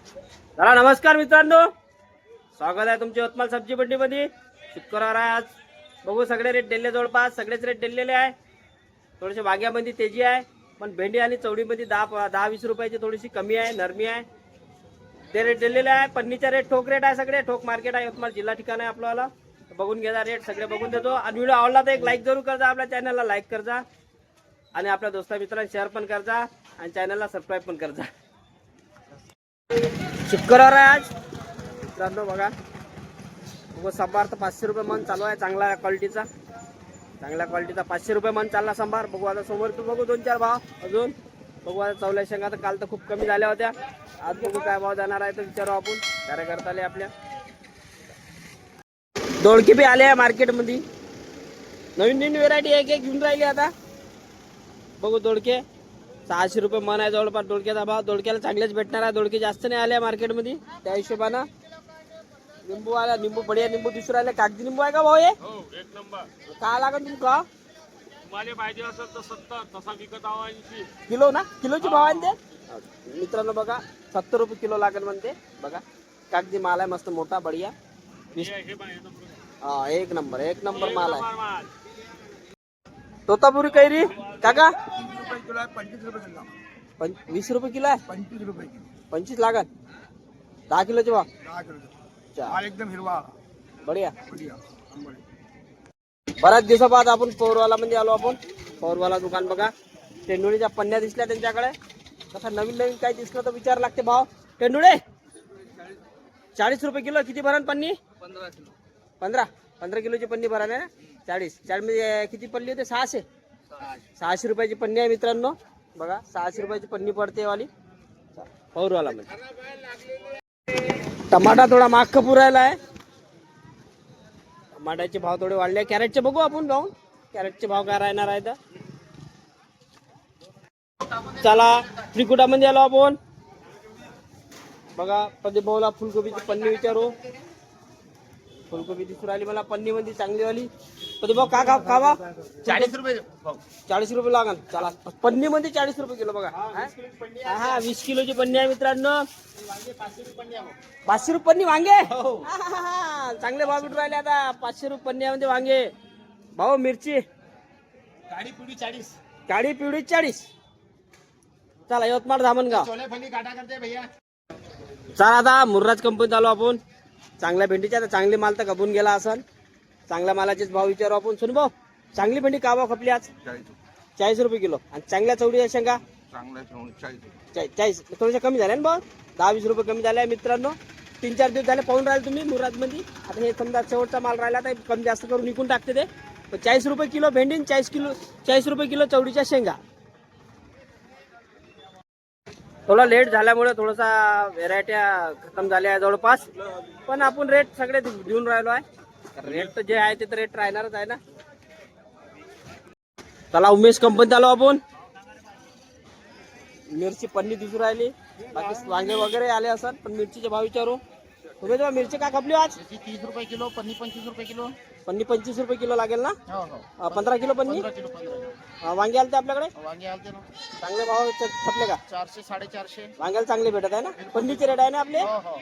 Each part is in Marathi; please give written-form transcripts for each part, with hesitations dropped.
चला नमस्कार मित्रांनो, स्वागत आहे तुमचे यवतमाळ सब्जी मंडीमध्ये। शुक्रवार आहे आज। बघू सगळे रेट दिले, जवळपास सगळेच रेट दिलेले आहे। थोडेसे वांग्यामध्ये तेजी आहे, पण भेंडी आणि चवडीमध्ये 10-20 रुपयाची थोडीशी कमी आहे, नरमी आहे। ते रेट दिलेले आहे। पन्नीचा रेट ठोक रेट आहे, सगळे ठोक मार्केट आहे, यवतमाळ जिल्हा ठिकाण आहे आपल्याला। बघून घ्या रेट, सगळे बघून देतो। आणि व्हिडिओ आवडला तर एक लाईक जरूर करा, आपल्या चॅनलला लाईक करा आणि आपल्या दोस्ता मित्रांना शेअर पण करा आणि चॅनलला सबस्क्राइब पण करा। शुक्रवार आहे आज मित्रांनो। बघा सांबार तर 500 रुपये मन चालू आहे, चांगला क्वालिटीचा 500 रुपये मन चालला सांबार। बघू आता समोर तू बघू 2-4 भाव अजून बघू। आता चवल्या शेंगा तर काल तर खूप कमी झाल्या होत्या, आज बघू काय भाव जाणार आहे तर विचारू आपण कार्यकर्त्याला आपल्या। दोडकी बी आले आहे मार्केटमध्ये, नवीन व्हेरायटी एक घेऊन राहिली आता। बघू दोडके 600 रुपये मन आहे जवळपास दोडक्याचा भाव। दोडक्याला चांगलेच भेटणार आहे, दोडके जास्त नाही आले मार्केटमध्ये त्या हिशोबानं। निंबू आला, निंबू बढिया निंबू दिसून राहिले। कागदी निंबू आहे का भाऊ? हे हो एक नंबर। काय लागेल तुमका? तुम्हाला पाहिजे असेल तर 70, तसा विकत आहो 80 किलो ना, किलोची भाव आहे ते मित्रांनो। बघा 70 रुपये किलो लागेल म्हणते। बघा कागदी माल आहे, मस्त मोठा बढिया। हा एक नंबर माल आहे। तोतापुरी कैरी काका 25 रुपये किलो आहे, 20 रुपये किलो आहे। 25 रुपये किलो 25 लागल, 10 किलोचे भाव। 10 किलो माल एकदम हिरवा बढिया। बढ़िया आंबे। बऱ्याच दिवसाबाद आपण पौरवाला मध्ये आलो आपण। पौरवाला दुकान बघा, टेंडुळीच्या पन्न्या दिसल्या त्यांच्याकडे। तसा नवीन काय दिसलं तर विचार लागते भाव। टेंडुळे 40 रुपये किलो। किती भरण पन्नी? 15 किलो 15 किलोची पन्नी भरण आहे ना। 40 मध्ये किती पडली होते? 600 रुपयाची पन्नी आहे मित्रांनो। बघा 600 रुपयाची पन्नी पडते वाली पौरवाला मध्ये। टमाटा थोडा महाग पुरायला आहे, टमाट्याचे भाव थोडे वाढले। कॅरेटचे बघू आपण जाऊन, कॅरेटचे भाव काय राहणार आहे तर। चला त्रिकुटामध्ये आलो आपण। बघा प्रदीप भाऊला फुलकोबीची पन्नी विचारू। फुलकोबी दिसून राहिली मला पन्नी मध्ये चांगली वाली। प्रदीप भाऊ का 40 रुपये 40 रुपये लागल। चला पन्नी मध्ये 40 रुपये किलो। बघा हा 20 किलोची पन्नी आहे मित्रांनो। 500 रुपये पन्नी वांगे। चांगले भाव भेटू राहिले आता 500 रुपये पन्न्यामध्ये वांगे। भाऊ मिरची गाड़ी पूरी 40 काळी पिवळी 40। चला यवतमाळ धामणगाव। छोले फली काटा करते भैया। चला आता मुर्राज कंपनीत आलो आपण। चांगल्या भेंडीच्या चांगली माल तर कबून गेला असन, चांगल्या मालाचेच भाव विचारू आपण। सुन भाऊ चांगली भेंडी का भाव खपली आज? 40 रुपये किलो। आणि चांगल्या चवडी शेंगा चांगला 40 थोडेसे कमी झाले ना भाऊ, 10-20 रुपये कमी झाले मित्रांनो। 3-4 दिवस झाले पाहून राहिले तुम्ही मुराद मध्ये। आता हे समजा शेवटचा माल राहिला तर कमी जास्त करून विकून टाकते ते। 40 रुपये किलो भेंडी, 40 रुपये किलो चवडीच्या शेंगा। थोडा लेट झाल्यामुळे थोडासा व्हेरायट्या खतम झाल्या आहे जवळपास, पण आपण रेट सगळे देऊन राहिलो आहे। रेट तर जे आहे ते तर रेट राहणारच आहे ना। चला उमेश कंपनीत आलो आपण। मिरची पन्नी दिसून राहिली, बाकी वांगे वगैरे आले असतात, पण मिरचीचे भाव विचारू। तुम्ही जेव्हा मिरची का खपली आज? 30 रुपये किलो, पन्नी 25 रुपये किलो। पन्नी 25 रुपये किलो लागेल ना। हो हो 15 किलो पन्नी। 15 किलो वांगे आलते आपल्याकडे वांगे आलते ना। चांगले भाव खपले का? 400 450 वांग्याला चांगले भेटत आहे ना। पन्नीचे रेट आहे ना आपले। हो हो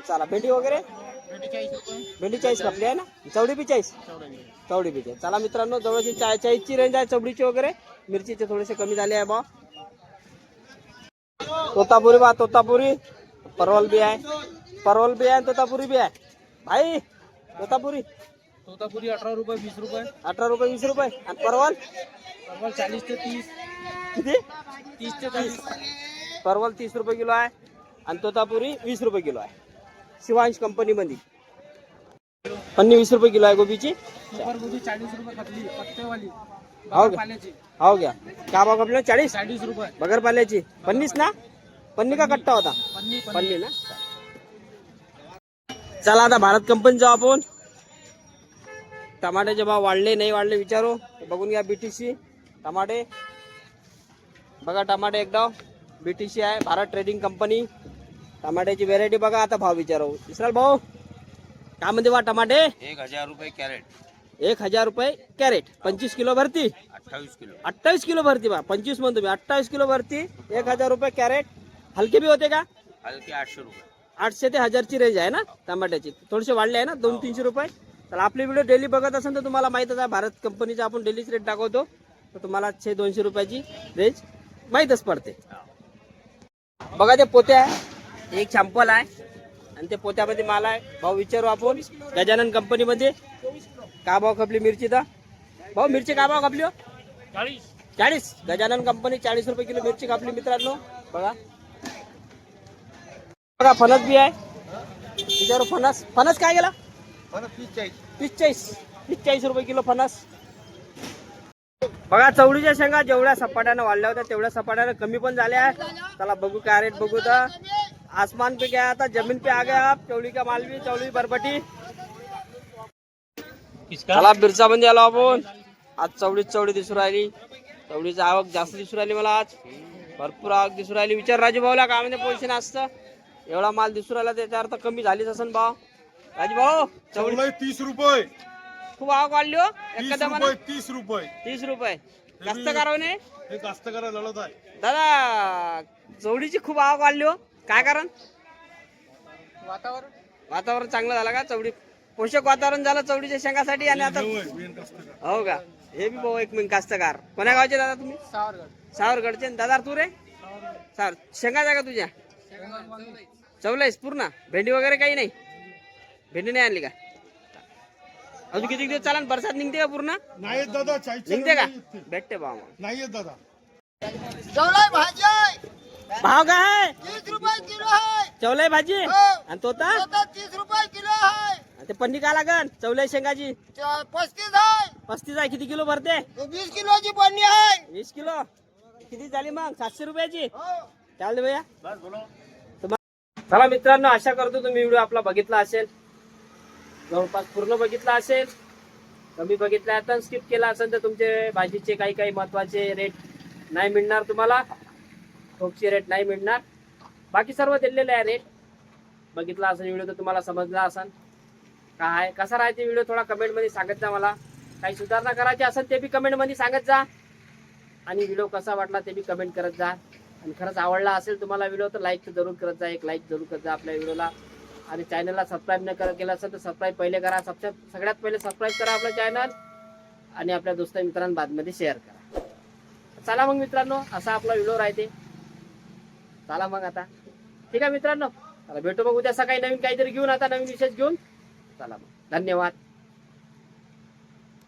चला भेंडी वगैरे 40 रुपये भेंडी 40 खपली आहे ना। चवडी बी 40 चवडी बी 40। चला मित्रांनो जवळची 40ची रेंज आहे चवडीची वगैरे। मिरचीचे थोडेसे कमी झाले आहे भाव। तोतापुरी बा तोतापुरी, परवल भी आहे, परवल भी आहे, तोतापुरी भी आहे भाई। तोतापुरी 18 रुपये 20 रुपये 18 रुपये 20 रुपये। आणि परवल 40 ते 30 किती? 30 ते 40 परवल 30 रुपये किलो आहे आणि तोतापुरी 20 रुपये किलो आहे शिवांश कंपनी मध्ये। पन्नी 20 रुपये किलो आहे गोबीची। सुपर गोबी 40 रुपये खपली, पत्तेवाली हो गया पाल्याची हो गया। क्या भाव खपले? 40 40 रुपये बगर पाल्याची। पन्नीस ना, पन्नी का कट्टा होता? पन्नी पन्नी ना। चला आता भारत कंपनी जाऊ आपण। टमाट्याचे भाव वाढले नाही वाढले विचारू। बघून घ्या बीटीसी टमाटे। बघा टमाटे एकदा बीटीसी आहे, भारत ट्रेडिंग कंपनी। टमाट्याची व्हेरायटी बघा, आता भाव विचारू। विसराल भाऊ काय म्हणते बा टमाटे? 1000 रुपये कॅरेट। 1000 रुपये कॅरेट। 25 किलो भरती, 28 किलो भरती बा। 25 म्हणतो मी, 28 किलो भरती, 1000 रुपये कॅरेट। हलके भी होते का? हलके 800 रुपये 800 ते 1000ची रेंज आहे ना टमाट्याची. थोडेसे वाढले आहे ना 200-300 रुपये. तर आपले व्हिडिओ डेली बघत असेल तर तुम्हाला माहीतच आहे भारत कंपनीचा आपण डेलीच रेट दाखवतो. तर तुम्हाला 100-200 रुपयाची रेंज माहीतच पडते. बघा ते पोते आहे, एक सॅम्पल आहे आणि ते पोत्यामध्ये माल आहे. भाऊ विचारू आपण गजानन कंपनीमध्ये का भाव खपली मिरची. तर भाऊ मिरची का भाव खपली हो? 40. गजानन कंपनी 40 रुपये किलो मिरची कापली मित्रांनो. बघा बघा फणस बी आहे त्याच्यावर. फणस काय गेला? 45 रुपये किलो फणस. बघा चवळीच्या शेंगा जेवढ्या सपाट्यानं वाढल्या होत्या तेवढ्या सपाट्यानं कमी पण झाल्या आहे. चला बघू काय रेट बघू. तर आसमान पे गया था जमीन पे आ गया आप. चवळी का माल भी, चवळी बरबटी. चला बिरसा मध्ये आलो आपण. आज चवळी दिसू राहिली. चवळीची आवक जास्त दिसू राहिली मला आज. भरपूर आवक दिसू राहिली. विचार राजू भाऊला काय म्हणजे पैसे नसतं. एवढा माल दिसू राहिला त्याचा अर्थ कमी झालीच असन भाव. राजू भाऊ चवळी 30 रुपये. खूप आवक वाढली हो 30 एकदम. रुपये 30 रुपये. 30 रुपये जास्त करावं हे कास्तकार लढत आहे. दादा. चवळीची खूप आवक वाढली हो. काय कारण? वातावरण वातावरण चांगलं झालं का? चवळी पोषक वातावरण झालं चवळीच्या शेंगासाठी. आणि आता होय, मेन कास्तकार. हो का? हे बी भाऊ एक मिनिट कास्तकार. कोण्या गावचे दादा तुम्ही? सावरगडचे. दादा तू रे? सावर शेंगा आहे का तुझ्या? चवलायस पूर्ण. भेंडी वगैरे काही नाही? भेंडी नाही आणली का? अजून किती दिवस चालन? बरसात निघते का पूर्ण? नाही येत दादा, 40 निघते का? नाही येत ते. भेटते भाव मग. नाही येत दादा. भाव काय आहे? 30 रुपये किलो है। चवलाई भाजी हो. आणि तोता? तोता 30 रुपये किलो है। आणि ते पन्नी का लागन? चवलाई शेंगाची 35 है। 35 आहे. किती किलो भरते? तो 20 किलो की पन्नी है। 20 किलो. किती झाली मग? 700 रुपयाची. हो। चालते भैया. चला मित्रांनो, आशा करतो तुम्ही व्हिडिओ आपला बघितला असेल. जवळपास पूर्ण बघितला असेल. कमी बघितला तर स्किप केला असेल तर तुमचे भाजीचे काही महत्वाचे रेट नाही मिळणार तुम्हाला. ठोकचे रेट नाही मिळणार. बाकी सर्व दिलेले आहे रेट. बघितला असेल व्हिडिओ तर तुम्हाला समजला असेल काय कसा राहते व्हिडिओ. थोडा कमेंटमध्ये सांगत जा मला. काही सुधारणा करायची असेल ते बी कमेंटमध्ये सांगत जा. आणि व्हिडिओ कसा वाटला ते बी कमेंट करत जा. आणि खरंच आवडला असेल तुम्हाला व्हिडिओ तर लाईक तर जरूर करत जा. एक लाईक जरूर करत जा आपल्या व्हिडिओला. आणि चॅनलला सबस्क्राईब न केलं असेल तर सबस्क्राईब पहिले करा. सगळ्यात पहिले सबस्क्राईब करा आपलं चॅनल. आणि आपल्या दोस्त मित्रांना बादमध्ये शेअर करा. चला मग मित्रांनो, असा आपला व्हिडिओ राहते. चला मग आता ठीक आहे मित्रांनो. चला भेटू मग उद्या सकाळी नवीन काहीतरी घेऊन. आता नवीन विशेष घेऊन. चला मग धन्यवाद.